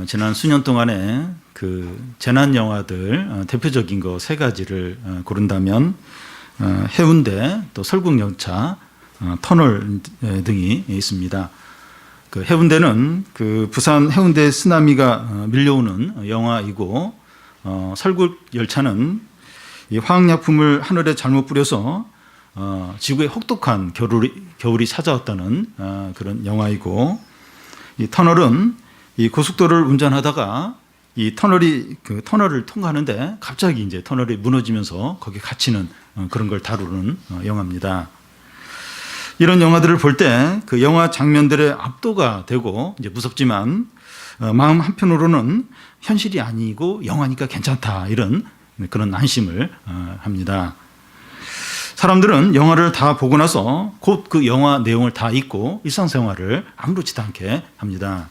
지난 수년 동안에 그 재난 영화들 대표적인 거 세 가지를 고른다면 해운대, 또 설국열차, 터널 등이 있습니다. 그 해운대는 그 부산 해운대 쓰나미가 밀려오는 영화이고, 설국열차는 이 화학약품을 하늘에 잘못 뿌려서 지구에 혹독한 겨울이 찾아왔다는 그런 영화이고, 이 터널은 이 고속도로를 운전하다가 이 터널을 통과하는데 갑자기 이제 터널이 무너지면서 거기에 갇히는 그런 걸 다루는 영화입니다. 이런 영화들을 볼 때 그 영화 장면들의 압도가 되고 이제 무섭지만 마음 한편으로는 현실이 아니고 영화니까 괜찮다, 이런 그런 안심을 합니다. 사람들은 영화를 다 보고 나서 곧 그 영화 내용을 다 잊고 일상생활을 아무렇지도 않게 합니다.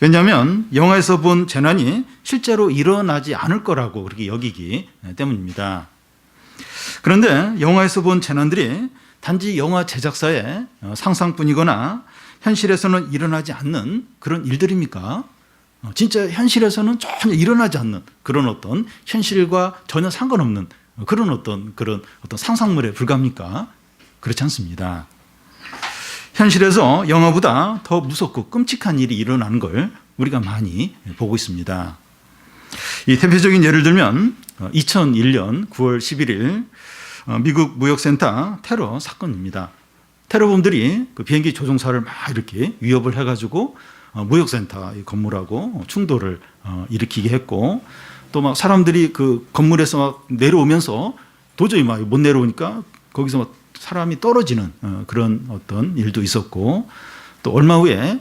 왜냐하면 영화에서 본 재난이 실제로 일어나지 않을 거라고 그렇게 여기기 때문입니다. 그런데 영화에서 본 재난들이 단지 영화 제작사의 상상뿐이거나 현실에서는 일어나지 않는 그런 일들입니까? 진짜 현실에서는 전혀 일어나지 않는 그런 어떤 현실과 전혀 상관없는 그런 어떤 상상물에 불과합니까? 그렇지 않습니다. 현실에서 영화보다 더 무섭고 끔찍한 일이 일어나는 걸 우리가 많이 보고 있습니다. 이 대표적인 예를 들면 2001년 9월 11일 미국 무역센터 테러 사건입니다. 테러범들이 그 비행기 조종사를 막 이렇게 위협을 해가지고 무역센터 건물하고 충돌을 일으키게 했고, 또 막 사람들이 그 건물에서 막 내려오면서 도저히 막 못 내려오니까 거기서 막 사람이 떨어지는 그런 어떤 일도 있었고, 또 얼마 후에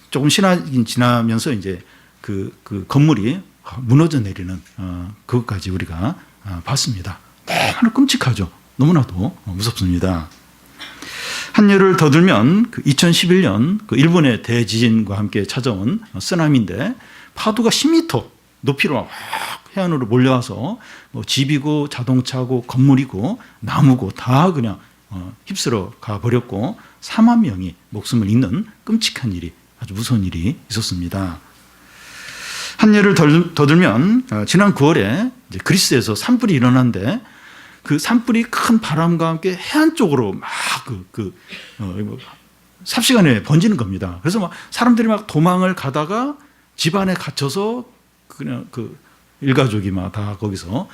조금 시간이 지나면서 이제 그 건물이 무너져 내리는 그것까지 우리가 봤습니다. 너무나 끔찍하죠. 너무나도 무섭습니다. 한 예를 더 들면 그 2011년 그 일본의 대지진과 함께 찾아온 쓰나미인데, 파도가 10m 높이로 막 해안으로 몰려와서 뭐 집이고 자동차고 건물이고 나무고 다 그냥 휩쓸어 가버렸고 4만 명이 목숨을 잃는 끔찍한 일이, 아주 무서운 일이 있었습니다. 한 예를 더 들면 지난 9월에 이제 그리스에서 산불이 일어났는데, 그 산불이 큰 바람과 함께 해안 쪽으로 막 삽시간에 번지는 겁니다. 그래서 막 사람들이 막 도망을 가다가 집 안에 갇혀서 그냥 그 일가족이 막 다 거기서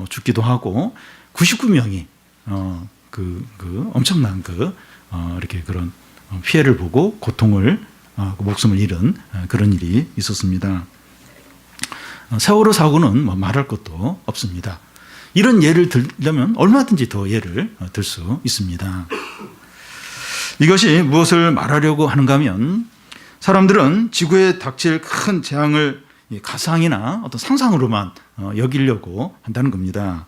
죽기도 하고, 99명이 엄청난 이렇게 그런 피해를 보고 고통을 목숨을 잃은 그런 일이 있었습니다. 세월호 사고는 뭐 말할 것도 없습니다. 이런 예를 들려면 얼마든지 더 예를 들 수 있습니다. 이것이 무엇을 말하려고 하는가 하면, 사람들은 지구에 닥칠 큰 재앙을 가상이나 어떤 상상으로만 여기려고 한다는 겁니다.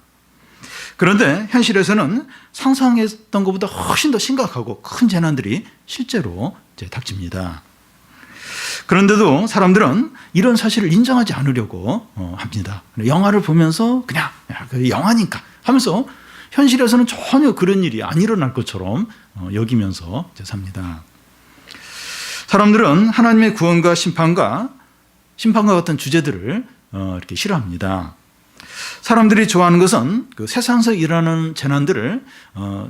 그런데 현실에서는 상상했던 것보다 훨씬 더 심각하고 큰 재난들이 실제로 이제 닥칩니다. 그런데도 사람들은 이런 사실을 인정하지 않으려고 합니다. 영화를 보면서 그냥 영화니까 하면서 현실에서는 전혀 그런 일이 안 일어날 것처럼 여기면서 이제 삽니다. 사람들은 하나님의 구원과 심판과 같은 주제들을 이렇게 싫어합니다. 사람들이 좋아하는 것은 그 세상에서 일어나는 재난들을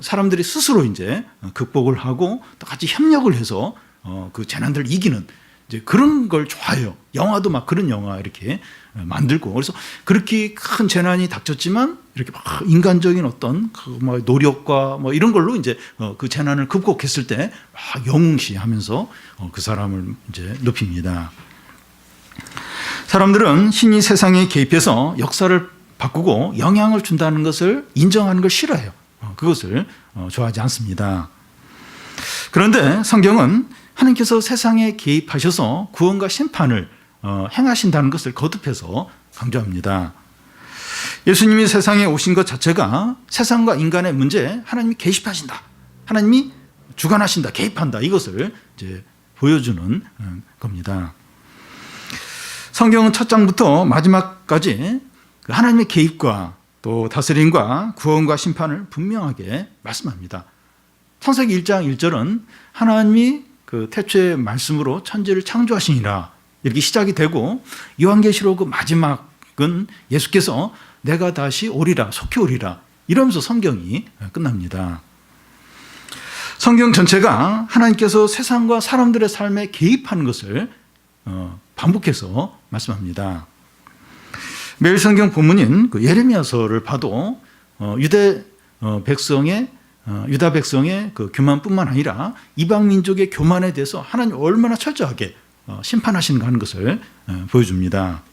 사람들이 스스로 이제 극복을 하고 또 같이 협력을 해서 그 재난들을 이기는 이제 그런 걸 좋아해요. 영화도 막 그런 영화 이렇게 만들고, 그래서 그렇게 큰 재난이 닥쳤지만 이렇게 막 인간적인 어떤 막 노력과 뭐 이런 걸로 이제 그 재난을 극복했을 때 막 영웅시하면서 그 사람을 이제 높입니다. 사람들은 신이 세상에 개입해서 역사를 바꾸고 영향을 준다는 것을 인정하는 걸 싫어해요. 그것을 좋아하지 않습니다. 그런데 성경은 하나님께서 세상에 개입하셔서 구원과 심판을 행하신다는 것을 거듭해서 강조합니다. 예수님이 세상에 오신 것 자체가 세상과 인간의 문제에 하나님이 개입하신다, 하나님이 주관하신다, 개입한다, 이것을 이제 보여주는 겁니다. 성경은 첫 장부터 마지막까지 하나님의 개입과 또 다스림과 구원과 심판을 분명하게 말씀합니다. 창세기 1장 1절은 하나님이 그 태초의 말씀으로 천지를 창조하시니라 이렇게 시작이 되고 요한계시록 마지막은 예수께서 내가 다시 오리라, 속히 오리라 이러면서 성경이 끝납니다. 성경 전체가 하나님께서 세상과 사람들의 삶에 개입하는 것을 반복해서 말씀합니다. 매일 성경 본문인 그 예레미야서를 봐도 유다 백성의 그 교만뿐만 아니라 이방 민족의 교만에 대해서 하나님 얼마나 철저하게 심판하시는가 하는 것을 보여줍니다.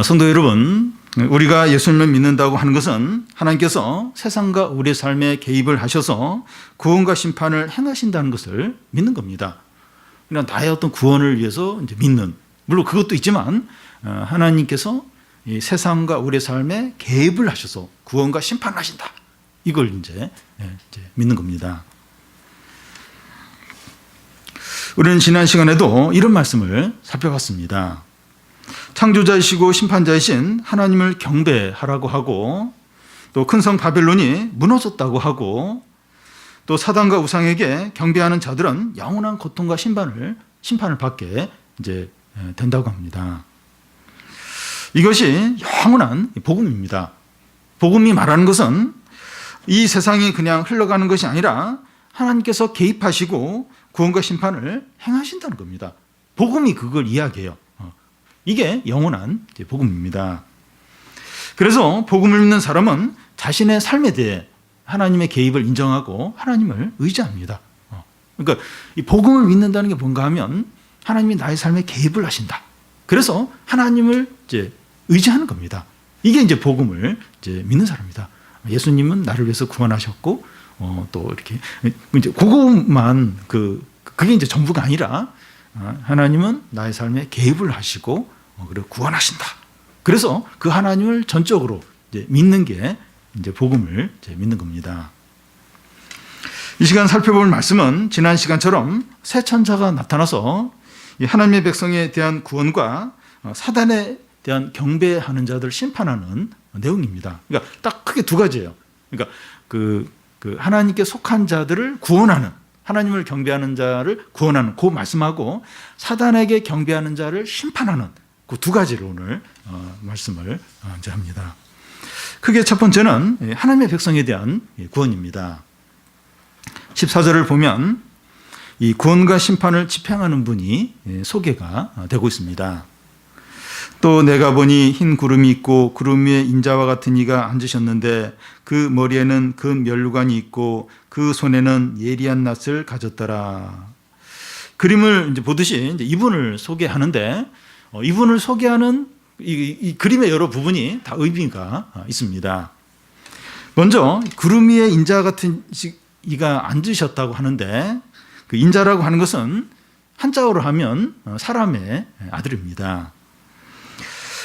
성도 여러분, 우리가 예수님을 믿는다고 하는 것은 하나님께서 세상과 우리의 삶에 개입을 하셔서 구원과 심판을 행하신다는 것을 믿는 겁니다. 그냥 나의 어떤 구원을 위해서 이제 믿는, 물론 그것도 있지만 하나님께서 이 세상과 우리의 삶에 개입을 하셔서 구원과 심판을 하신다. 이걸 이제 믿는 겁니다. 우리는 지난 시간에도 이런 말씀을 살펴봤습니다. 창조자이시고 심판자이신 하나님을 경배하라고 하고, 또 큰 성 바벨론이 무너졌다고 하고, 또 사단과 우상에게 경배하는 자들은 영원한 고통과 심판을 받게 이제 된다고 합니다. 이것이 영원한 복음입니다. 복음이 말하는 것은 이 세상이 그냥 흘러가는 것이 아니라 하나님께서 개입하시고 구원과 심판을 행하신다는 겁니다. 복음이 그걸 이야기해요. 이게 영원한 복음입니다. 그래서 복음을 믿는 사람은 자신의 삶에 대해 하나님의 개입을 인정하고 하나님을 의지합니다. 그러니까 이 복음을 믿는다는 게 뭔가 하면 하나님이 나의 삶에 개입을 하신다. 그래서 하나님을 이제 의지하는 겁니다. 이게 이제 복음을 이제 믿는 사람입니다. 예수님은 나를 위해서 구원하셨고, 또 이렇게 이제 그것만 그게 이제 전부가 아니라 하나님은 나의 삶에 개입을 하시고 그리고 구원하신다. 그래서 그 하나님을 전적으로 이제 믿는 게 이제 복음을 이제 믿는 겁니다. 이 시간 살펴볼 말씀은 지난 시간처럼 새 천사가 나타나서 하나님의 백성에 대한 구원과 사단에 대한 경배하는 자들 심판하는 내용입니다. 그러니까 딱 크게 두 가지예요. 그러니까 그 하나님께 속한 자들을 구원하는, 하나님을 경배하는 자를 구원하는 그 말씀하고, 사단에게 경배하는 자를 심판하는 그 두 가지로 오늘 말씀을 이제 합니다. 크게 첫 번째는 하나님의 백성에 대한 구원입니다. 14절을 보면 이 구원과 심판을 집행하는 분이 소개가 되고 있습니다. 또 내가 보니 흰 구름이 있고 구름 위에 인자와 같은 이가 앉으셨는데 그 머리에는 금 면류관이 있고 그 손에는 예리한 낫을 가졌더라. 그림을 이제 보듯이 이제 이분을 소개하는데, 이분을 소개하는 이 그림의 여러 부분이 다 의미가 있습니다. 먼저 구름 위에 인자 같은 이가 앉으셨다고 하는데, 그 인자라고 하는 것은 한자어로 하면 사람의 아들입니다.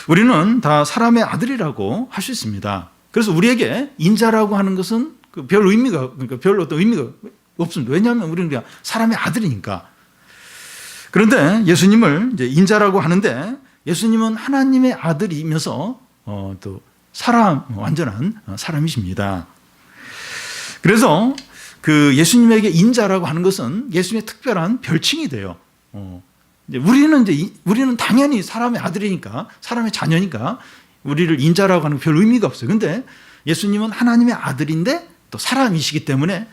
우리는 다 사람의 아들이라고 할 수 있습니다. 그래서 우리에게 인자라고 하는 것은 별 어떤 의미가 없습니다. 왜냐하면 우리는 그냥 사람의 아들이니까. 그런데 예수님을 이제 인자라고 하는데, 예수님은 하나님의 아들이면서 또 완전한 사람이십니다. 그래서 그 예수님에게 인자라고 하는 것은 예수님의 특별한 별칭이 돼요. 우리는 당연히 사람의 아들이니까, 사람의 자녀니까 우리를 인자라고 하는 별 의미가 없어요. 근데 예수님은 하나님의 아들인데 또 사람이시기 때문에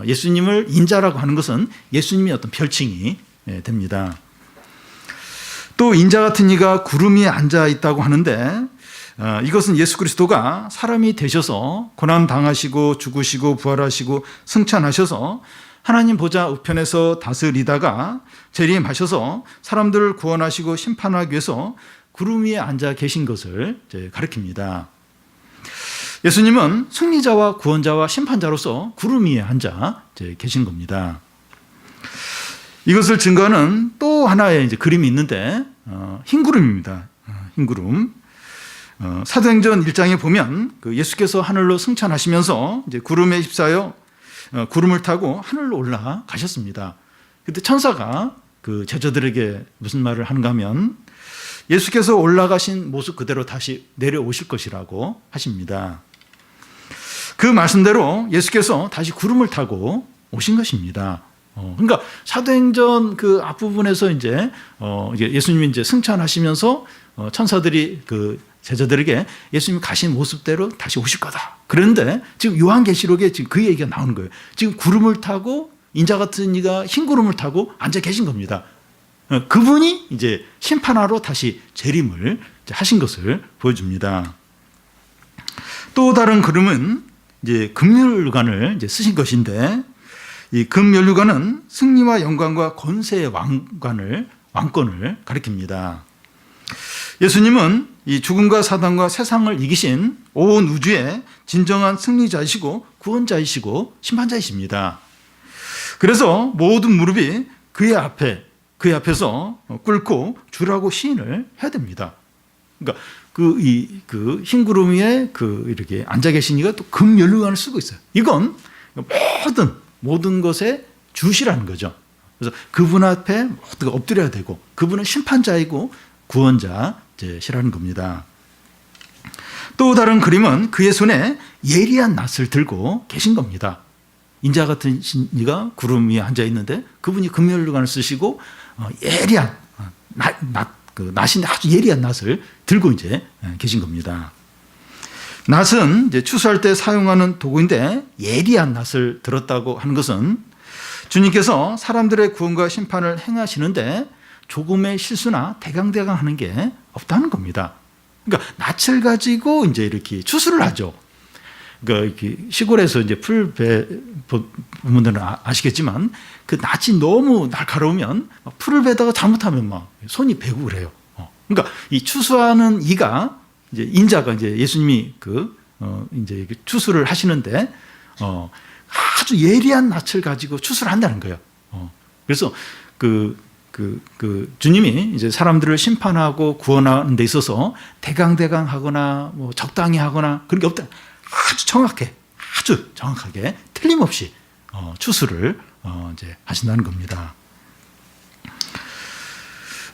예수님을 인자라고 하는 것은 예수님의 어떤 별칭이 됩니다. 또 인자 같은 이가 구름 위에 앉아 있다고 하는데, 이것은 예수 그리스도가 사람이 되셔서 고난 당하시고 죽으시고 부활하시고 승천하셔서 하나님 보좌 우편에서 다스리다가 재림하셔서 사람들을 구원하시고 심판하기 위해서 구름 위에 앉아 계신 것을 가리킵니다. 예수님은 승리자와 구원자와 심판자로서 구름 위에 앉아 계신 겁니다. 이것을 증거하는 또 하나의 이제 그림이 있는데, 흰 구름입니다. 흰 구름. 사도행전 1장에 보면 예수께서 하늘로 승천하시면서 이제 구름에 휩싸여 구름을 타고 하늘로 올라가셨습니다. 그때 천사가 그 제자들에게 무슨 말을 하는가 하면 예수께서 올라가신 모습 그대로 다시 내려오실 것이라고 하십니다. 그 말씀대로 예수께서 다시 구름을 타고 오신 것입니다. 그러니까 사도행전 그 앞부분에서 이제 예수님이 이제 승천하시면서 천사들이 그 제자들에게 예수님이 가신 모습대로 다시 오실 거다. 그런데 지금 요한계시록에 지금 그 얘기가 나오는 거예요. 지금 구름을 타고 인자 같은 이가 흰 구름을 타고 앉아 계신 겁니다. 그분이 이제 심판하러 다시 재림을 하신 것을 보여줍니다. 또 다른 그림은 이제 금면류관을 이제 쓰신 것인데, 이 금면류관은 승리와 영광과 권세의 왕권을 가리킵니다. 예수님은 이 죽음과 사단과 세상을 이기신 온 우주의 진정한 승리자이시고 구원자이시고 심판자이십니다. 그래서 모든 무릎이 그의 앞에서 꿇고 주라고 시인을 해야 됩니다. 그러니까 그 흰 구름 위에 이렇게 앉아 계신 이가 또 금면류관을 쓰고 있어요. 이건 모든 것의 주시라는 거죠. 그래서 그분 앞에 모두가 엎드려야 되고, 그분은 심판자이고 구원자시라는 겁니다. 또 다른 그림은 그의 손에 예리한 낫을 들고 계신 겁니다. 인자 같은 이가 구름 위에 앉아 있는데 그분이 금면류관을 쓰시고 예리한 낫이 아주 예리한 낫을 들고 이제 계신 겁니다. 낫은 이제 추수할 때 사용하는 도구인데, 예리한 낫을 들었다고 하는 것은 주님께서 사람들의 구원과 심판을 행하시는데 조금의 실수나 대강대강 하는 게 없다는 겁니다. 그러니까 낫을 가지고 이제 이렇게 추수를 하죠. 그러니까 이렇게 시골에서 이제 풀배 분들은 아시겠지만, 그 낫이 너무 날카로우면 풀을 베다가 잘못하면 막 손이 베고 그래요. 그러니까 이 추수하는 이가 이제 인자가 이제 예수님이 이제 추수를 하시는데 아주 예리한 낫을 가지고 추수를 한다는 거예요. 그래서 주님이 이제 사람들을 심판하고 구원하는 데 있어서 대강대강하거나 뭐 적당히 하거나 그런 게 없다. 아주 정확하게 틀림없이 추수를 이제 하신다는 겁니다.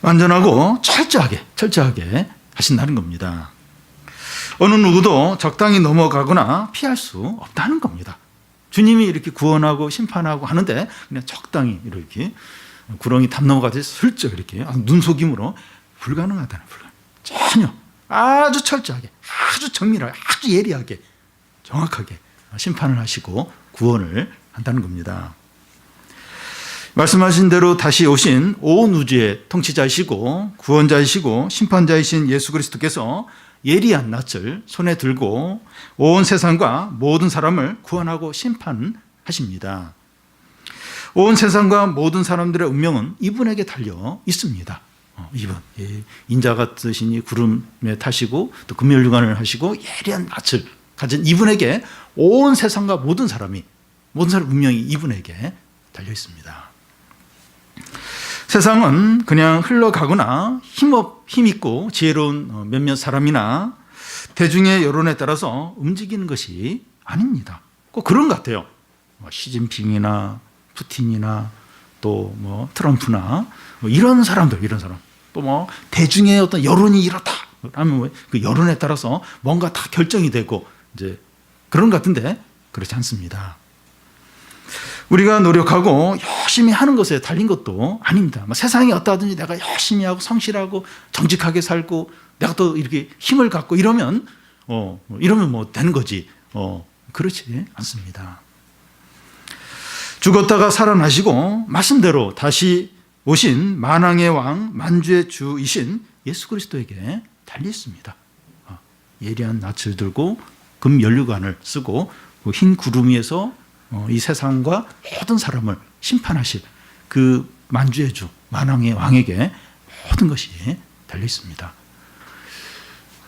완전하고 철저하게 하신다는 겁니다. 어느 누구도 적당히 넘어가거나 피할 수 없다는 겁니다. 주님이 이렇게 구원하고 심판하고 하는데 그냥 적당히 이렇게 구렁이 담 넘어가듯이 슬쩍 이렇게 눈속임으로 불가능하다는, 전혀 아주 철저하게, 아주 정밀하게, 아주 예리하게, 정확하게 심판을 하시고 구원을 한다는 겁니다. 말씀하신 대로 다시 오신 온 우주의 통치자이시고 구원자이시고 심판자이신 예수 그리스도께서 예리한 낫을 손에 들고 온 세상과 모든 사람을 구원하고 심판하십니다. 온 세상과 모든 사람들의 운명은 이분에게 달려 있습니다. 이분, 인자 같으신 이 구름에 타시고 또 금면류관을 하시고 예리한 낫을 가진 이분에게 온 세상과 모든 사람 운명이 이분에게 달려 있습니다. 세상은 그냥 흘러가거나 힘있고 지혜로운 몇몇 사람이나 대중의 여론에 따라서 움직이는 것이 아닙니다. 꼭 그런 것 같아요. 시진핑이나 푸틴이나 또 뭐 트럼프나 뭐 이런 사람 또 뭐 대중의 어떤 여론이 이렇다 하면 그 여론에 따라서 뭔가 다 결정이 되고 이제 그런 것 같은데 그렇지 않습니다. 우리가 노력하고 열심히 하는 것에 달린 것도 아닙니다. 세상이 어떠하든지 내가 열심히 하고 성실하고 정직하게 살고 내가 또 이렇게 힘을 갖고 이러면 뭐 되는 거지. 그렇지 않습니다. 죽었다가 살아나시고 말씀대로 다시 오신 만왕의 왕 만주의 주이신 예수 그리스도에게 달려 있습니다. 예리한 낯을 들고 금면류관을 쓰고 흰 구름 위에서 이 세상과 모든 사람을 심판하실 그 만주의 주 만왕의 왕에게 모든 것이 달려 있습니다.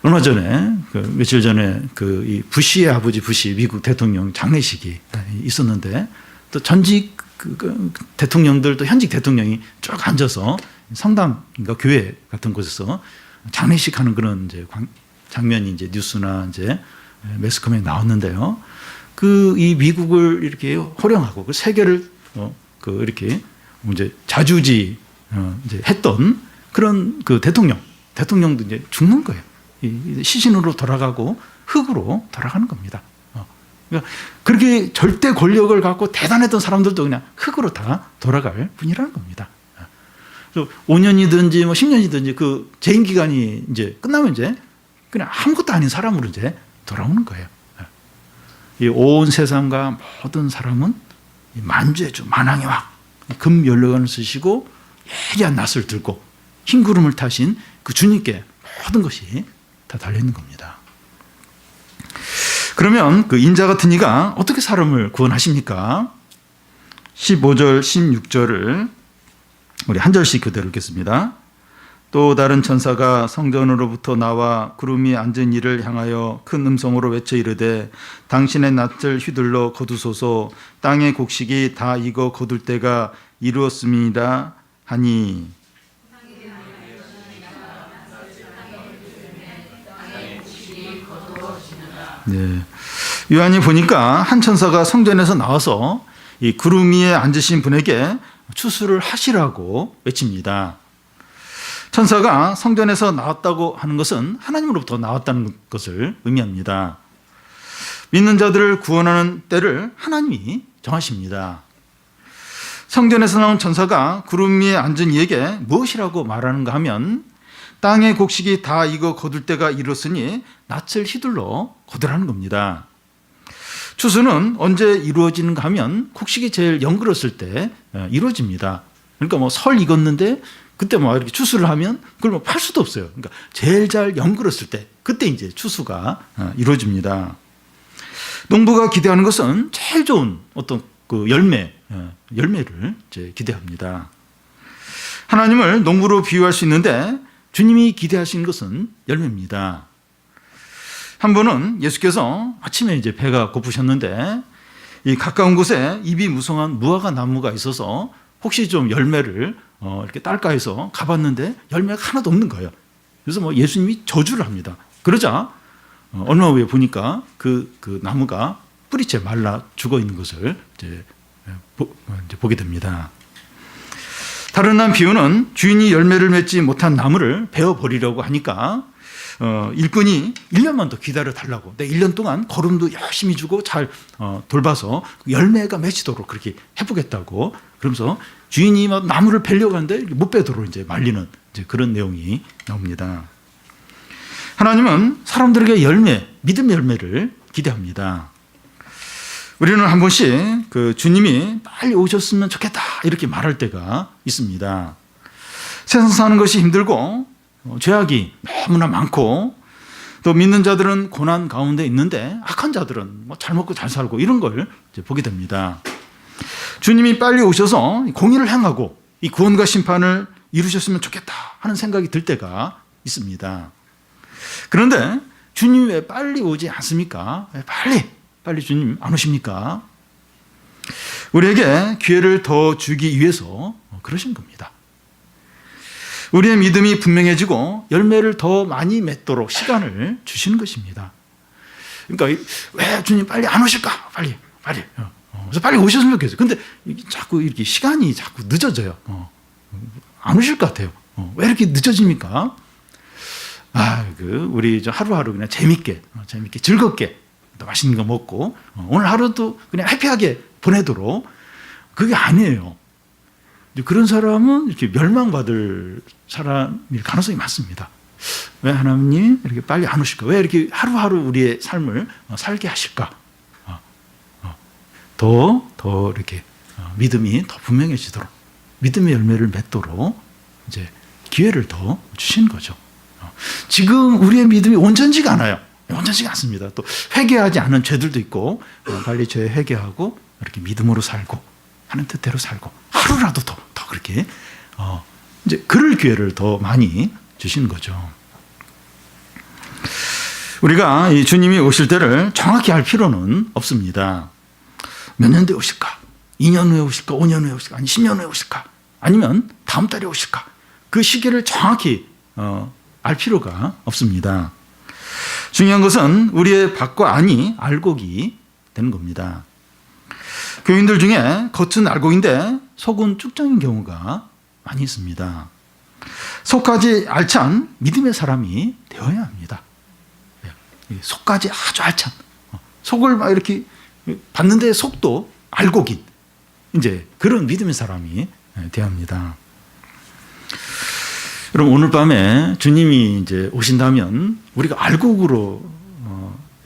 얼마 전에 며칠 전에 이 부시의 아버지 부시 미국 대통령 장례식이 있었는데 또 전직 대통령들 또 현직 대통령이 쭉 앉아서 성당인가 교회 같은 곳에서 장례식하는 그런 이제 장면이 이제 뉴스나 이제 매스컴에 나왔는데요. 이 미국을 이렇게 호령하고 그 세계를 이렇게 이제 자주지 이제 했던 그런 그 대통령도 이제 죽는 거예요. 시신으로 돌아가고 흙으로 돌아가는 겁니다. 그러니까 그렇게 절대 권력을 갖고 대단했던 사람들도 그냥 흙으로 다 돌아갈 뿐이라는 겁니다. 그래서 5년이든지 뭐 10년이든지 그 재임 기간이 이제 끝나면 이제 그냥 아무것도 아닌 사람으로 이제 돌아오는 거예요. 이 온 세상과 모든 사람은 만주의 주 만왕의 왕 금연료관을 쓰시고 예리한 낫을 들고 흰 구름을 타신 그 주님께 모든 것이 다 달려있는 겁니다. 그러면 그 인자 같은 이가 어떻게 사람을 구원하십니까? 15절 16절을 우리 한 절씩 그대로 읽겠습니다. 또 다른 천사가 성전으로부터 나와 구름 위에 앉은 이를 향하여 큰 음성으로 외쳐 이르되 당신의 낫을 휘둘러 거두소서 땅의 곡식이 다 익어 거둘 때가 이루었습니다 하니. 네. 요한이 보니까 한 천사가 성전에서 나와서 이 구름 위에 앉으신 분에게 추수를 하시라고 외칩니다. 천사가 성전에서 나왔다고 하는 것은 하나님으로부터 나왔다는 것을 의미합니다. 믿는 자들을 구원하는 때를 하나님이 정하십니다. 성전에서 나온 천사가 구름 위에 앉은 이에게 무엇이라고 말하는가 하면 땅의 곡식이 다 익어 거둘 때가 이뤘으니 낫을 휘둘러 거두라는 겁니다. 추수는 언제 이루어지는가 하면 곡식이 제일 연그렀을 때 이루어집니다. 그러니까 뭐 설 익었는데 그때 뭐 이렇게 추수를 하면 그걸 뭐 팔 수도 없어요. 그러니까 제일 잘 연그렀을 때 그때 이제 추수가 이루어집니다. 농부가 기대하는 것은 제일 좋은 어떤 그 열매를 이제 기대합니다. 하나님을 농부로 비유할 수 있는데 주님이 기대하시는 것은 열매입니다. 한 번은 예수께서 아침에 이제 배가 고프셨는데 이 가까운 곳에 잎이 무성한 무화과 나무가 있어서 혹시 좀 열매를 이렇게 딸까 해서 가봤는데 열매가 하나도 없는 거예요. 그래서 뭐 예수님이 저주를 합니다. 그러자 얼마 후에 보니까 그 나무가 뿌리채 말라 죽어 있는 것을 이제 보게 됩니다. 다른 한 비유는 주인이 열매를 맺지 못한 나무를 베어 버리려고 하니까 일꾼이 1년만 더 기다려 달라고. 내 1년 동안 거름도 열심히 주고 잘 돌봐서 열매가 맺히도록 그렇게 해보겠다고. 그러면서 주인이 막 나무를 베려고 하는데 못 베도록 이제 말리는 이제 그런 내용이 나옵니다. 하나님은 사람들에게 열매, 믿음의 열매를 기대합니다. 우리는 한 번씩 그 주님이 빨리 오셨으면 좋겠다 이렇게 말할 때가 있습니다. 세상 사는 것이 힘들고 죄악이 너무나 많고 또 믿는 자들은 고난 가운데 있는데 악한 자들은 뭐 잘 먹고 잘 살고 이런 걸 이제 보게 됩니다. 주님이 빨리 오셔서 공의를 행하고 이 구원과 심판을 이루셨으면 좋겠다 하는 생각이 들 때가 있습니다. 그런데 주님이 왜 빨리 오지 않습니까? 왜 빨리 주님 안 오십니까? 우리에게 기회를 더 주기 위해서 그러신 겁니다. 우리의 믿음이 분명해지고 열매를 더 많이 맺도록 시간을 주시는 것입니다. 그러니까 왜 주님 빨리 안 오실까? 빨리. 그래서 빨리 오셨으면 좋겠어요. 근데 자꾸 이렇게 시간이 자꾸 늦어져요. 안 오실 것 같아요. 왜 이렇게 늦어집니까? 우리 하루하루 그냥 재밌게 즐겁게 또 맛있는 거 먹고 오늘 하루도 그냥 해피하게 보내도록 그게 아니에요. 그런 사람은 이렇게 멸망받을 사람일 가능성이 많습니다. 왜 하나님 이렇게 빨리 안 오실까? 왜 이렇게 하루하루 우리의 삶을 살게 하실까? 더 이렇게 믿음이 더 분명해지도록 믿음의 열매를 맺도록 이제 기회를 더 주시는 거죠. 지금 우리의 믿음이 온전치가 않아요. 온전치가 않습니다. 또 회개하지 않은 죄들도 있고 빨리 죄 회개하고 이렇게 믿음으로 살고 하는 뜻대로 살고 하루라도 더 그렇게 이제 그럴 기회를 더 많이 주시는 거죠. 우리가 이 주님이 오실 때를 정확히 알 필요는 없습니다. 몇 년 뒤에 오실까? 2년 후에 오실까? 5년 후에 오실까? 아니 10년 후에 오실까? 아니면 다음 달에 오실까? 그 시기를 정확히 알 필요가 없습니다. 중요한 것은 우리의 밖과 안이 알곡이 되는 겁니다. 교인들 중에 겉은 알곡인데 속은 쭉정인 경우가 많이 있습니다. 속까지 알찬 믿음의 사람이 되어야 합니다. 속까지 아주 알찬 속을 막 이렇게 받는 데의 속도, 알곡인 이제 그런 믿음의 사람이 되합니다. 여러분, 오늘 밤에 주님이 이제 오신다면 우리가 알곡으로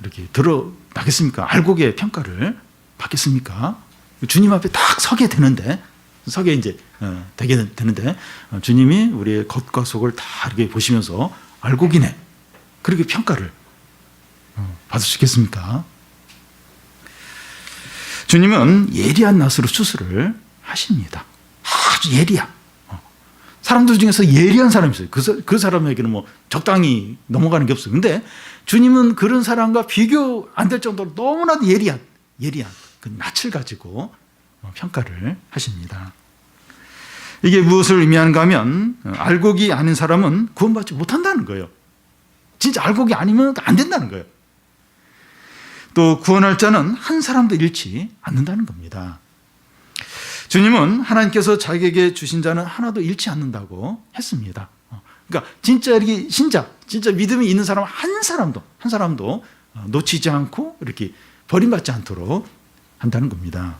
이렇게 드러나겠습니까? 알곡의 평가를 받겠습니까? 주님 앞에 딱 서게 되는데 되게 되는데 주님이 우리의 겉과 속을 다 이렇게 보시면서 알곡이네, 그렇게 평가를 받을 수 있겠습니까? 주님은 예리한 낫으로 수술을 하십니다. 아주 예리한. 사람들 중에서 예리한 사람이 있어요. 그 사람에게는 뭐 적당히 넘어가는 게 없어요. 근데 주님은 그런 사람과 비교 안 될 정도로 너무나도 예리한 그 낯을 가지고 평가를 하십니다. 이게 무엇을 의미하는가 하면 알곡이 아닌 사람은 구원받지 못한다는 거예요. 진짜 알곡이 아니면 안 된다는 거예요. 또 구원할 자는 한 사람도 잃지 않는다는 겁니다. 주님은 하나님께서 자기에게 주신 자는 하나도 잃지 않는다고 했습니다. 그러니까 진짜 이렇게 진짜 믿음이 있는 사람 한 사람도 놓치지 않고 이렇게 버림받지 않도록 한다는 겁니다.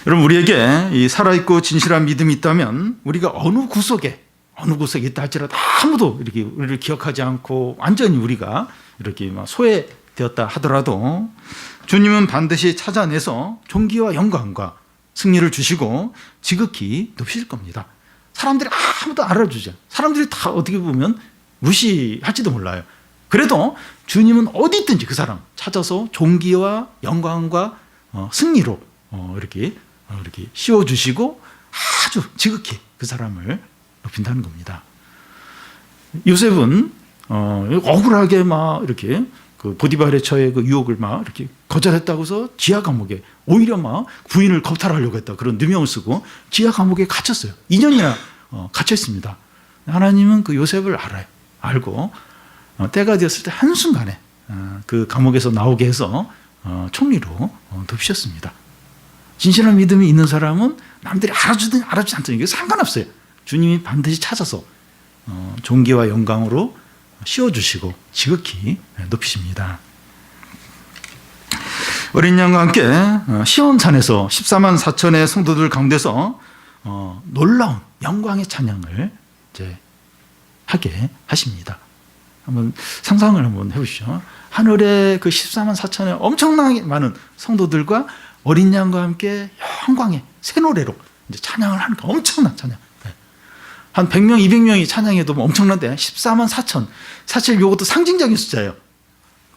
여러분, 우리에게 이 살아있고 진실한 믿음이 있다면 우리가 어느 구석에 있다 할지라도 아무도 이렇게 우리를 기억하지 않고 완전히 우리가 이렇게 막 소외되었다 하더라도 주님은 반드시 찾아내서 존귀와 영광과 승리를 주시고 지극히 높이실 겁니다. 사람들이 아무도 알아주지, 사람들이 다 어떻게 보면 무시할지도 몰라요. 그래도 주님은 어디 있든지 그 사람 찾아서 존귀와 영광과 승리로 이렇게 씌워주시고 아주 지극히 그 사람을 높인다는 겁니다. 요셉은 억울하게 막 이렇게 그 보디발의 처의 그 유혹을 막 이렇게 거절했다고 해서 지하 감옥에, 오히려 막 부인을 겁탈하려고 했다, 그런 누명을 쓰고 지하 감옥에 갇혔어요. 2년이나 갇혀 있습니다. 하나님은 그 요셉을 알고 때가 되었을 때 한순간에 그 감옥에서 나오게 해서 총리로 높이셨습니다. 진실한 믿음이 있는 사람은 남들이 알아주든 알아주지 않든 이게 상관없어요. 주님이 반드시 찾아서 존귀와 영광으로 씌워주시고 지극히 높이십니다. 어린 양과 함께 시온산에서 14만 4천의 성도들 가운데서 놀라운 영광의 찬양을 이제 하게 하십니다. 한번 상상을 한번 해보시죠. 하늘에 그 14만 4천의 엄청나게 많은 성도들과 어린 양과 함께 영광의 새 노래로 이제 찬양을 하는 거, 엄청난 찬양. 한 100명, 200명이 찬양해도 뭐 엄청난데 14만 4천. 사실 이것도 상징적인 숫자예요.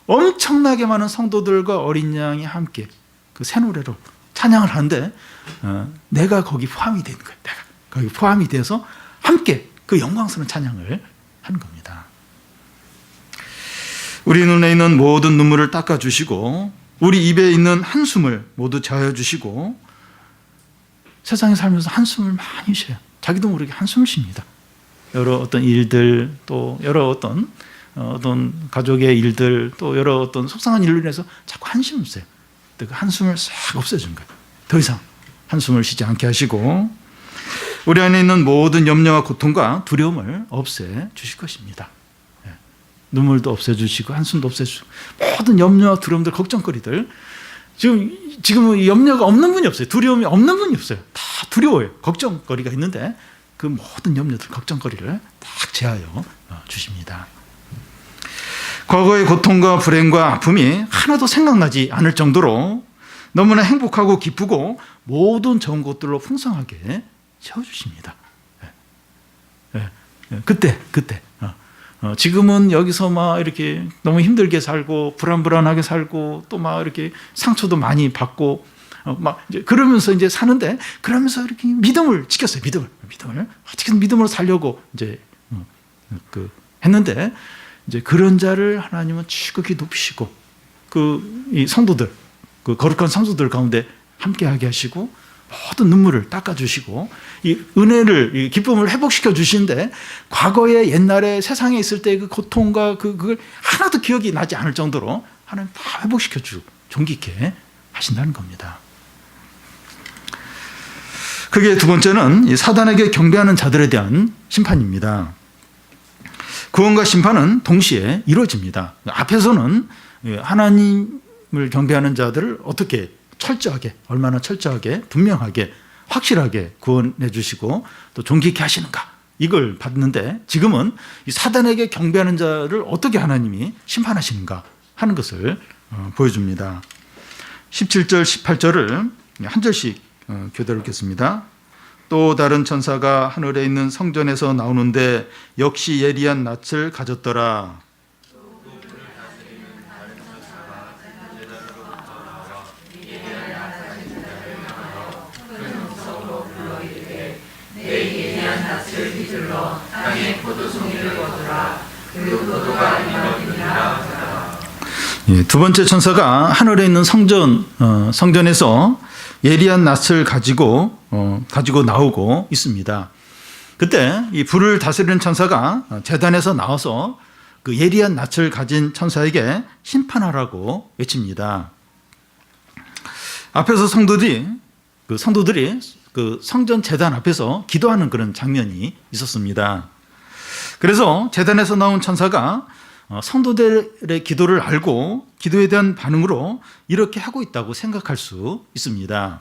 엄청나게 많은 성도들과 어린 양이 함께 그 새 노래로 찬양을 하는데 내가 거기 포함이 되는 거예요. 내가 거기 포함이 돼서 함께 그 영광스러운 찬양을 하는 겁니다. 우리 눈에 있는 모든 눈물을 닦아주시고 우리 입에 있는 한숨을 모두 자여주시고 세상에 살면서 한숨을 많이 쉬어요. 자기도 모르게 한숨을 쉽니다. 여러 어떤 일들, 또 여러 어떤 가족의 일들, 또 여러 어떤 속상한 일로 인해서 자꾸 한숨을 쉬어요. 그 한숨을 싹 없애주는 거예요. 더 이상 한숨을 쉬지 않게 하시고 우리 안에 있는 모든 염려와 고통과 두려움을 없애주실 것입니다. 눈물도 없애주시고 한숨도 없애주시고 모든 염려와 두려움들, 걱정거리들, 지금 염려가 없는 분이 없어요. 두려움이 없는 분이 없어요. 다 두려워요. 걱정거리가 있는데 그 모든 염려들, 걱정거리를 딱 제하여 주십니다. 과거의 고통과 불행과 아픔이 하나도 생각나지 않을 정도로 너무나 행복하고 기쁘고 모든 좋은 것들로 풍성하게 채워주십니다. 그때 지금은 여기서 막 이렇게 너무 힘들게 살고 불안하게 살고 또 막 이렇게 상처도 많이 받고 막 이제 그러면서 이제 사는데, 그러면서 이렇게 믿음을 지켰어요. 믿음을 어떻게든 믿음으로 살려고 이제 했는데 이제 그런 자를 하나님은 지극히 높이시고 이 성도들, 그 거룩한 성도들 가운데 함께하게 하시고 모든 눈물을 닦아주시고 이 은혜를, 이 기쁨을 회복시켜 주시는데 과거에 옛날에 세상에 있을 때 그 고통과 그걸 하나도 기억이 나지 않을 정도로 하나님 다 회복시켜 주고 존귀케 하신다는 겁니다. 그게 두 번째는 이 사단에게 경배하는 자들에 대한 심판입니다. 구원과 심판은 동시에 이루어집니다. 앞에서는 하나님 하나님을 경배하는 자들을 어떻게 철저하게, 얼마나 철저하게, 분명하게, 확실하게 구원해 주시고 또 존귀케 하시는가, 이걸 봤는데, 지금은 이 사단에게 경배하는 자를 어떻게 하나님이 심판하시는가 하는 것을 보여줍니다. 17절 18절을 한 절씩 교대로 읽겠습니다. 또 다른 천사가 하늘에 있는 성전에서 나오는데 역시 예리한 낯을 가졌더라. 두 번째 천사가 하늘에 있는 성전에서 예리한 낯을 가지고 나오고 있습니다. 그때 이 불을 다스리는 천사가 제단에서 나와서 그 예리한 낯을 가진 천사에게 심판하라고 외칩니다. 앞에서 성도들이 그 성전 제단 앞에서 기도하는 그런 장면이 있었습니다. 그래서 제단에서 나온 천사가 성도들의 기도를 알고 기도에 대한 반응으로 이렇게 하고 있다고 생각할 수 있습니다.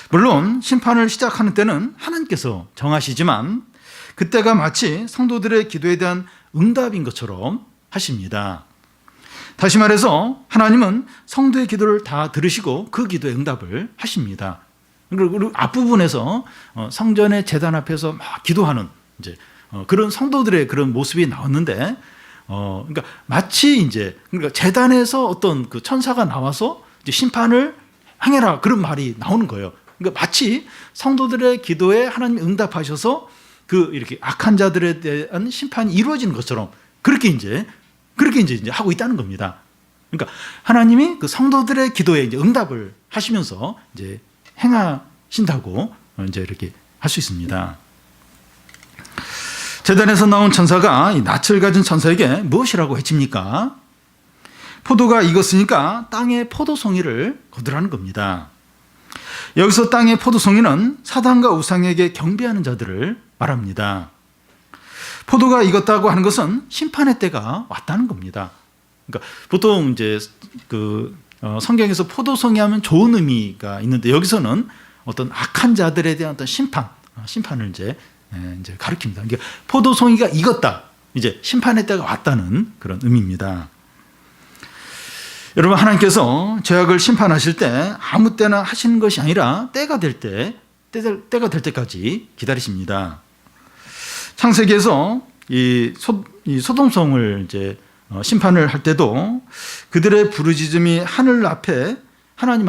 물론 심판을 시작하는 때는 하나님께서 정하시지만 그때가 마치 성도들의 기도에 대한 응답인 것처럼 하십니다. 다시 말해서 하나님은 성도의 기도를 다 들으시고 그 기도에 응답을 하십니다. 그리고 앞부분에서 성전의 제단 앞에서 막 기도하는 그런 성도들의 그런 모습이 나왔는데, 그러니까 마치 그러니까 제단에서 어떤 그 천사가 나와서 이제 심판을 행해라, 그런 말이 나오는 거예요. 그러니까 마치 성도들의 기도에 하나님이 응답하셔서 그 이렇게 악한 자들에 대한 심판이 이루어지는 것처럼 그렇게 이제 하고 있다는 겁니다. 그러니까 하나님이 그 성도들의 기도에 이제 응답을 하시면서 이제 행하신다고 이제 이렇게 할 수 있습니다. 제단에서 나온 천사가 이 낯을 가진 천사에게 무엇이라고 외칩니까? 포도가 익었으니까 땅의 포도송이를 거두라는 겁니다. 여기서 땅의 포도송이는 사단과 우상에게 경배하는 자들을 말합니다. 포도가 익었다고 하는 것은 심판의 때가 왔다는 겁니다. 그러니까 보통 이제 성경에서 포도송이 하면 좋은 의미가 있는데, 여기서는 어떤 악한 자들에 대한 어떤 심판을 이제 가리킵니다. 그러니까 포도송이가 익었다, 이제 심판의 때가 왔다는 그런 의미입니다. 여러분, 하나님께서 죄악을 심판하실 때 아무 때나 하시는 것이 아니라 때가 될 때까지 기다리십니다. 창세기에서 이 소돔성을 이제 심판을 할 때도 그들의 부르짖음이 하나님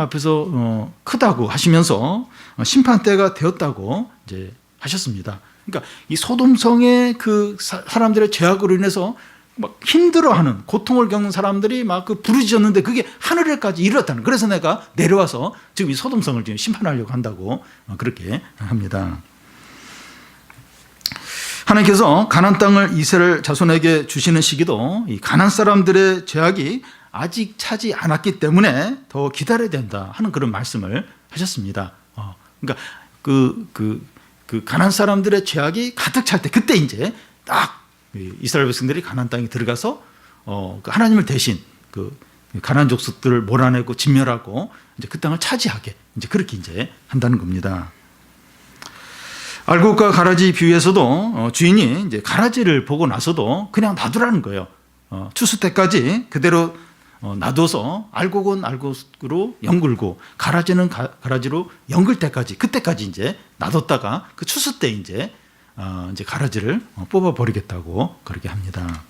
앞에서 크다고 하시면서 심판 때가 되었다고 이제 하셨습니다. 그러니까 이 소돔성의 그 사람들의 죄악으로 인해서 막 힘들어하는, 고통을 겪는 사람들이 막 그 부르짖었는데 그게 하늘에까지 이르렀다는. 그래서 내가 내려와서 지금 이 소돔성을 지금 심판하려고 한다고 그렇게 합니다. 하나님께서 가나안 땅을 이스라엘 자손에게 주시는 시기도 이 가나안 사람들의 죄악이 아직 차지 않았기 때문에 더 기다려야 된다 하는 그런 말씀을 하셨습니다. 그러니까 그 가나안 사람들의 죄악이 가득 찰 때, 그때 이제 딱 이스라엘 백성들이 가나안 땅에 들어가서 하나님을 대신 그 가나안 족속들을 몰아내고 진멸하고 이제 그 땅을 차지하게 이제 그렇게 이제 한다는 겁니다. 알곡과 가라지 비유에서도 주인이 이제 가라지를 보고 나서도 그냥 놔두라는 거예요. 추수 때까지 그대로 놔둬서 알곡은 알곡으로 연글고 가라지는 가라지로 연글 때까지, 그때까지 이제 놔뒀다가 그 추수 때 이제 가라지를 뽑아 버리겠다고 그렇게 합니다.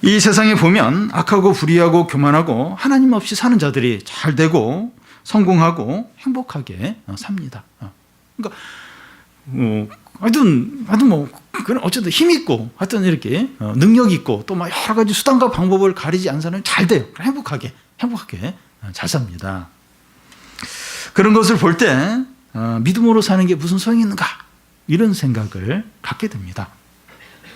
이 세상에 보면 악하고 불의하고 교만하고 하나님 없이 사는 자들이 잘 되고 성공하고 행복하게 삽니다. 그러니까 하여튼 그런 어쨌든 힘 있고 하여튼 이렇게 능력 있고 또 막 여러 가지 수단과 방법을 가리지 않는 사람이 잘 돼요. 행복하게 잘 삽니다. 그런 것을 볼 때 믿음으로 사는 게 무슨 소용이 있는가, 이런 생각을 갖게 됩니다.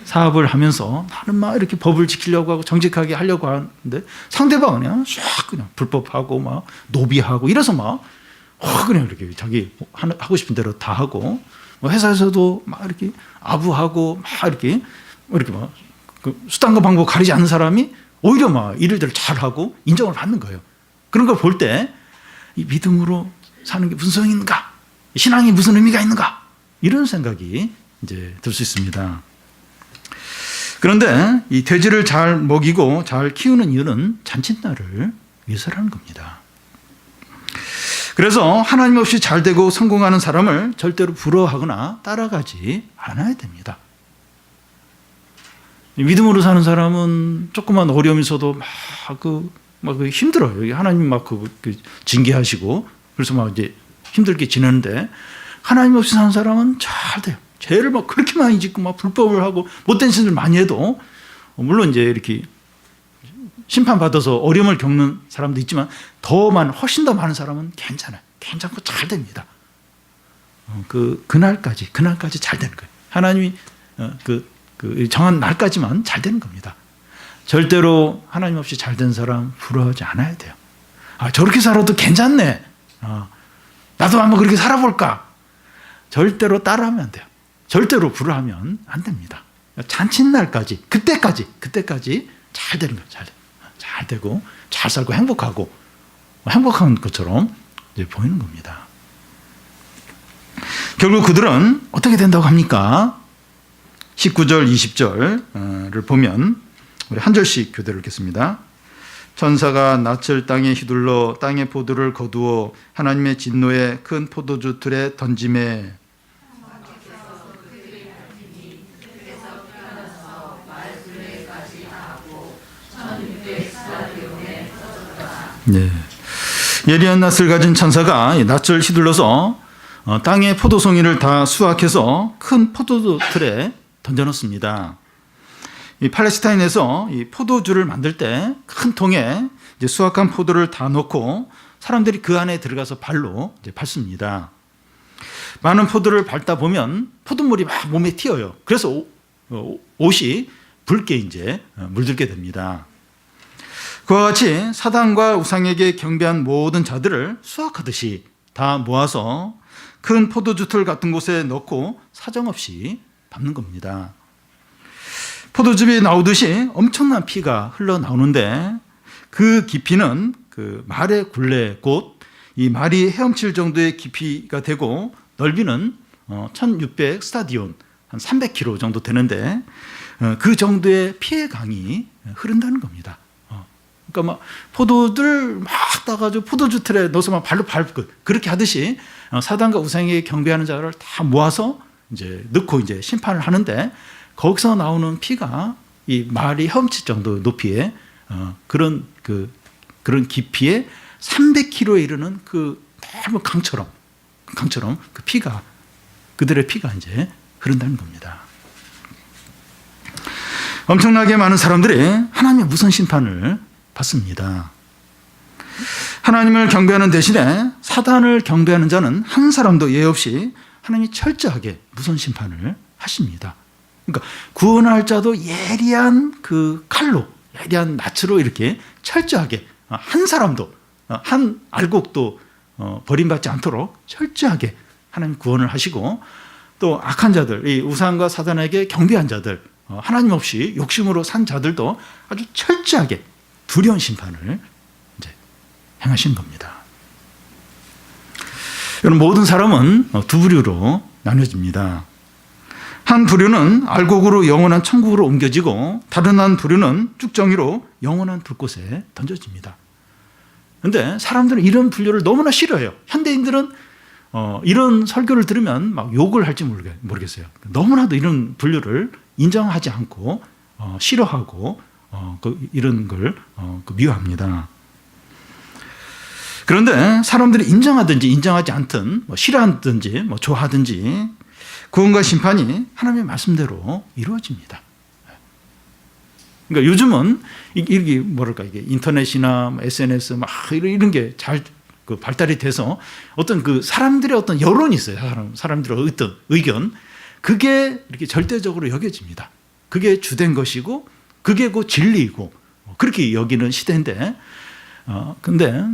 사업을 하면서 나는 막 이렇게 법을 지키려고 하고 정직하게 하려고 하는데 상대방은 그냥 불법하고 막 노비하고 이래서 막 그냥 이렇게 자기 하고 싶은 대로 다 하고, 회사에서도 막 이렇게 아부하고 막 이렇게 막 그 수단과 방법 가리지 않는 사람이 오히려 막 일들을 잘하고 인정을 받는 거예요. 그런 걸 볼 때 이 믿음으로 사는 게 무슨 소용이 있는가? 신앙이 무슨 의미가 있는가? 이런 생각이 이제 들 수 있습니다. 그런데 이 돼지를 잘 먹이고 잘 키우는 이유는 잔칫날을 위해서라는 겁니다. 그래서 하나님 없이 잘 되고 성공하는 사람을 절대로 부러워하거나 따라가지 않아야 됩니다. 믿음으로 사는 사람은 조그만 어려움이 있어도 막 힘들어요. 하나님 막 징계하시고 그래서 막 이제 힘들게 지내는데 하나님 없이 사는 사람은 잘 돼요. 죄를 막 그렇게 많이 짓고 막 불법을 하고 못된 짓을 많이 해도 물론 이제 이렇게 심판받아서 어려움을 겪는 사람도 있지만 훨씬 더 많은 사람은 괜찮아요. 괜찮고 잘 됩니다. 그날까지 잘 되는 거예요. 하나님이 정한 날까지만 잘 되는 겁니다. 절대로 하나님 없이 잘 된 사람 부러워하지 않아야 돼요. 저렇게 살아도 괜찮네. 나도 한번 그렇게 살아볼까. 절대로 따라하면 안 돼요. 절대로 부러워하면 안 됩니다. 잔칫날까지 그때까지 잘 되는 거예요. 잘 되고 잘 살고 행복한 것처럼 이제 보이는 겁니다. 결국 그들은 어떻게 된다고 합니까? 19절, 20절을 보면 우리 한 절씩 교대를 읽겠습니다. 천사가 낯을 땅에 휘둘러 땅의 포도를 거두어 하나님의 진노의 큰 포도주 틀에 던짐에 네. 예리한 낯을 가진 천사가 낯을 휘둘러서 땅의 포도송이를 다 수확해서 큰 포도주 틀에 던져놓습니다. 이 팔레스타인에서 이 포도주를 만들 때 큰 통에 이제 수확한 포도를 다 넣고 사람들이 그 안에 들어가서 발로 이제 밟습니다. 많은 포도를 밟다 보면 포도물이 막 몸에 튀어요. 그래서 옷이 붉게 이제 물들게 됩니다. 그와 같이 사단과 우상에게 경배한 모든 자들을 수확하듯이 다 모아서 큰 포도주틀 같은 곳에 넣고 사정없이 밟는 겁니다. 포도즙이 나오듯이 엄청난 피가 흘러나오는데 그 깊이는 그 말의 굴레 곧 이 말이 헤엄칠 정도의 깊이가 되고 넓이는 1600 스타디온 한 300km 정도 되는데 그 정도의 피의 강이 흐른다는 겁니다. 그러니까 막 포도들 막 따가지고 포도주 틀에 넣어서 막 발로 밟고 그렇게 하듯이 사단과 우상에게 경배하는 자를 다 모아서 이제 넣고 이제 심판을 하는데 거기서 나오는 피가 이 말이 헤엄칠 정도 높이의 그런 깊이에 300km에 이르는 그 넓은 강처럼 그 피가 그들의 피가 이제 흐른다는 겁니다. 엄청나게 많은 사람들이 하나님의 무선 심판을 받습니다. 하나님을 경배하는 대신에 사단을 경배하는 자는 한 사람도 예 없이 하나님이 철저하게 무선 심판을 하십니다. 그러니까 구원할 자도 예리한 그 칼로, 예리한 낯으로 이렇게 철저하게 한 사람도 한 알곡도 버림받지 않도록 철저하게 하나님 구원을 하시고 또 악한 자들, 이 우상과 사단에게 경배한 자들, 하나님 없이 욕심으로 산 자들도 아주 철저하게 두려운 심판을 이제 행하신 겁니다. 여러분 모든 사람은 두 부류로 나뉘어집니다. 한 부류는 알곡으로 영원한 천국으로 옮겨지고 다른 한 부류는 쭉정이로 영원한 불꽃에 던져집니다. 그런데 사람들은 이런 분류를 너무나 싫어해요. 현대인들은 이런 설교를 들으면 막 욕을 할지 모르겠어요. 너무나도 이런 분류를 인정하지 않고 싫어하고 이런 걸 미워합니다. 그런데 사람들이 인정하든지 인정하지 않든 싫어하든지 좋아하든지 구원과 심판이 하나님의 말씀대로 이루어집니다. 그러니까 요즘은 이게 이게 인터넷이나 SNS 막 이런 게 잘 발달이 돼서 어떤 그 사람들의 어떤 여론이 있어요. 사람들의 어떤 의견 그게 이렇게 절대적으로 여겨집니다. 그게 주된 것이고 그게 그 진리이고 그렇게 여기는 시대인데 근데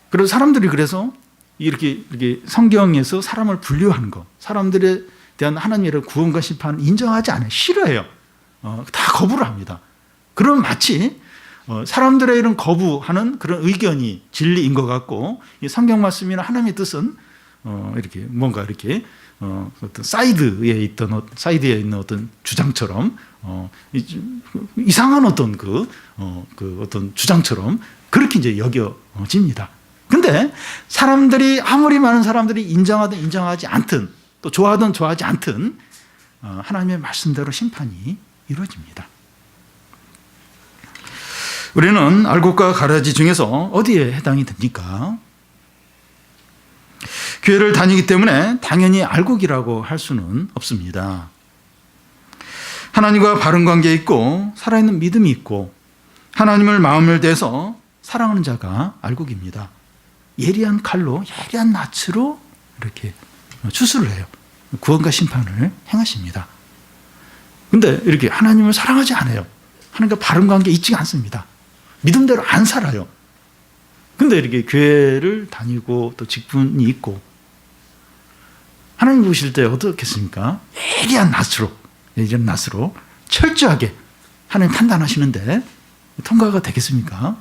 그래서 사람들이 그래서 이렇게 성경에서 사람을 분류하는 거 사람들에 대한 하나님의 구원과 심판을 인정하지 않아요. 싫어해요. 다 거부를 합니다. 그럼 마치 사람들의 이런 거부하는 그런 의견이 진리인 것 같고, 이 성경 말씀이나 하나님의 뜻은 이렇게 뭔가 이렇게 어떤 사이드에 있는 어떤 주장처럼 이상한 어떤 그 어떤 주장처럼 그렇게 이제 여겨집니다. 근데 사람들이 아무리 많은 사람들이 인정하든 인정하지 않든 또 좋아하든 좋아하지 않든 하나님의 말씀대로 심판이 이루어집니다. 우리는 알곡과 가라지 중에서 어디에 해당이 됩니까? 교회를 다니기 때문에 당연히 알곡이라고 할 수는 없습니다. 하나님과 바른 관계에 있고 살아있는 믿음이 있고 하나님을 마음을 대해서 사랑하는 자가 알곡입니다. 예리한 칼로 예리한 낯으로 이렇게 추수를 해요. 구원과 심판을 행하십니다. 근데 이렇게 하나님을 사랑하지 않아요. 하나님과 바른 관계에 있지 않습니다. 믿음대로 안 살아요. 근데 이렇게 교회를 다니고 또 직분이 있고 하나님 보실 때 어떻겠습니까? 예리한 낯으로 철저하게 하나님 판단하시는데 통과가 되겠습니까?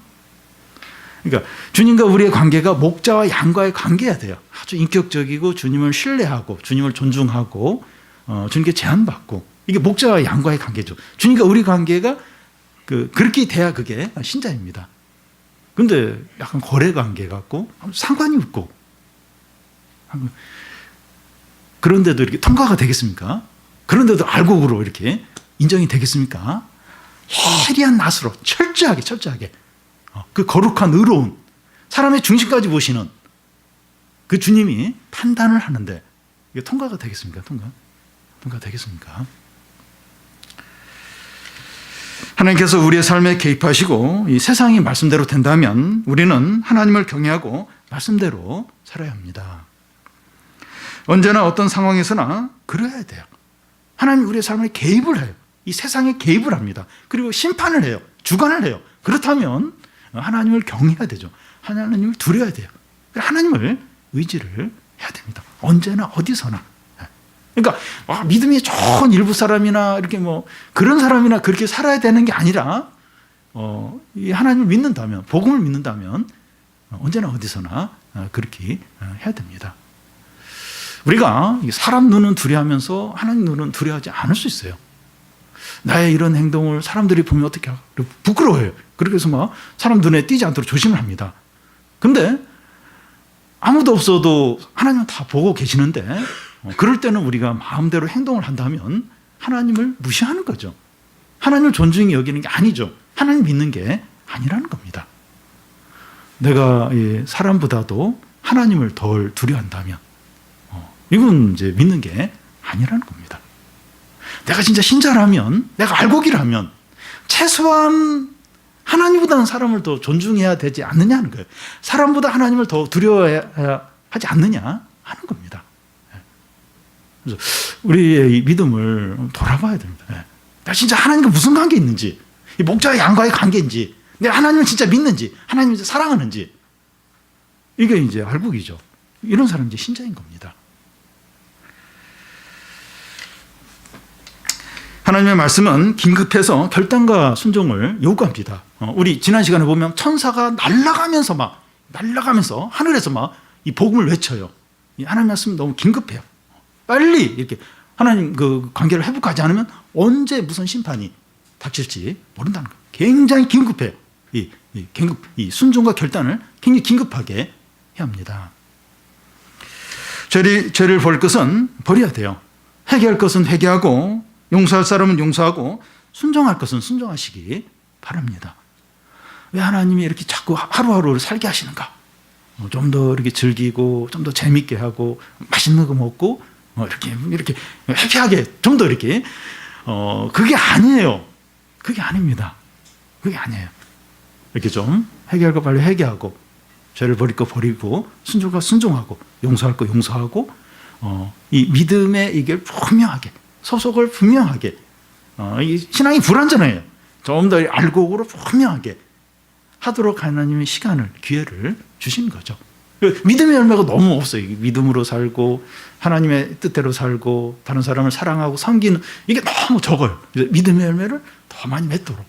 그러니까 주님과 우리의 관계가 목자와 양과의 관계여야 돼요. 아주 인격적이고 주님을 신뢰하고 주님을 존중하고 주님께 제한받고 이게 목자와 양과의 관계죠. 주님과 우리 관계가 그렇게 돼야 그게 신자입니다. 근데 약간 거래 관계 같고 상관이 없고 그런데도 이렇게 통과가 되겠습니까? 그런데도 알곡으로 이렇게 인정이 되겠습니까? 예리한 낯으로 철저하게 그 거룩한 의로운 사람의 중심까지 보시는 그 주님이 판단을 하는데 이게 통과가 되겠습니까? 통과 되겠습니까? 하나님께서 우리의 삶에 개입하시고 이 세상이 말씀대로 된다면 우리는 하나님을 경외하고 말씀대로 살아야 합니다. 언제나 어떤 상황에서나 그래야 돼요. 하나님 우리의 삶에 개입을 해요. 이 세상에 개입을 합니다. 그리고 심판을 해요. 주관을 해요. 그렇다면 하나님을 경외해야 되죠. 하나님을 두려워야 돼요. 하나님을 의지를 해야 됩니다. 언제나 어디서나. 그러니까 믿음이 좋은 일부 사람이나 이렇게 그런 사람이나 그렇게 살아야 되는 게 아니라 이 하나님을 믿는다면, 복음을 믿는다면 언제나 어디서나 그렇게 해야 됩니다. 우리가 사람 눈은 두려워하면서 하나님 눈은 두려워하지 않을 수 있어요. 나의 이런 행동을 사람들이 보면 어떻게 부끄러워해요. 그래서 사람 눈에 띄지 않도록 조심을 합니다. 근데 아무도 없어도 하나님은 다 보고 계시는데 그럴 때는 우리가 마음대로 행동을 한다면 하나님을 무시하는 거죠. 하나님을 존중히 여기는 게 아니죠. 하나님 믿는 게 아니라는 겁니다. 내가 사람보다도 하나님을 덜 두려워한다면 이건 이제 믿는 게 아니라는 겁니다. 내가 진짜 신자라면, 내가 알곡이라면 최소한 하나님보다는 사람을 더 존중해야 되지 않느냐는 거예요. 사람보다 하나님을 더 두려워해야 하지 않느냐 하는 겁니다. 그래서 우리의 이 믿음을 돌아봐야 됩니다. 내가 진짜 하나님과 무슨 관계 있는지, 이 목자와 양과의 관계인지, 내가 하나님을 진짜 믿는지, 하나님을 사랑하는지, 이게 이제 알곡이죠. 이런 사람이 이제 신자인 겁니다. 하나님의 말씀은 긴급해서 결단과 순종을 요구합니다. 우리 지난 시간에 보면 천사가 날아가면서 하늘에서 이 복음을 외쳐요. 이 하나님 말씀은 너무 긴급해요. 빨리 이렇게 하나님 그 관계를 회복하지 않으면 언제 무슨 심판이 닥칠지 모른다는 거예요. 굉장히 긴급해요. 이 순종과 결단을 굉장히 긴급하게 해야 합니다. 죄를 버릴 것은 버려야 돼요. 회개할 것은 회개하고 용서할 사람은 용서하고 순종할 것은 순종하시기 바랍니다. 왜 하나님이 이렇게 자꾸 하루하루를 살게 하시는가? 좀 더 이렇게 즐기고 좀 더 재밌게 하고 맛있는 거 먹고 이렇게 해피하게 좀 더 이렇게 그게 아니에요. 그게 아닙니다. 그게 아니에요. 이렇게 좀 회개할 거 빨리 회개하고 죄를 버릴 거 버리고 순종할 거 순종하고 용서할 거 용서하고 이 믿음의 이게 분명하게 소속을 분명하게 이 신앙이 불완전해요. 좀 더 알곡으로 분명하게 하도록 하나님의 시간을 기회를 주신 거죠. 믿음의 열매가 너무 없어요. 믿음으로 살고 하나님의 뜻대로 살고 다른 사람을 사랑하고 섬기는 이게 너무 적어요. 믿음의 열매를 더 많이 맺도록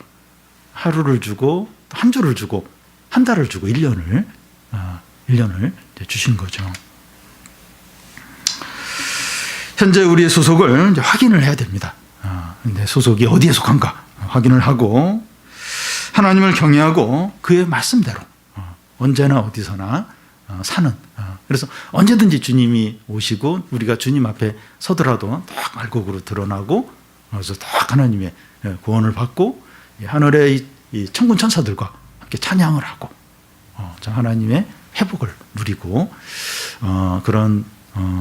하루를 주고 한 주를 주고 한 달을 주고 1년을 주신 거죠. 현재 우리의 소속을 이제 확인을 해야 됩니다. 근데 소속이 어디에 속한가 확인을 하고 하나님을 경외하고 그의 말씀대로 언제나 어디서나 사는. 그래서 언제든지 주님이 오시고 우리가 주님 앞에 서더라도 딱 알곡으로 드러나고 그래서 딱 하나님의 구원을 받고 하늘의 이 천군 천사들과 함께 찬양을 하고 하나님의 회복을 누리고 그런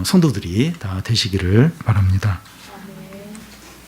성도들이 다 되시기를 바랍니다.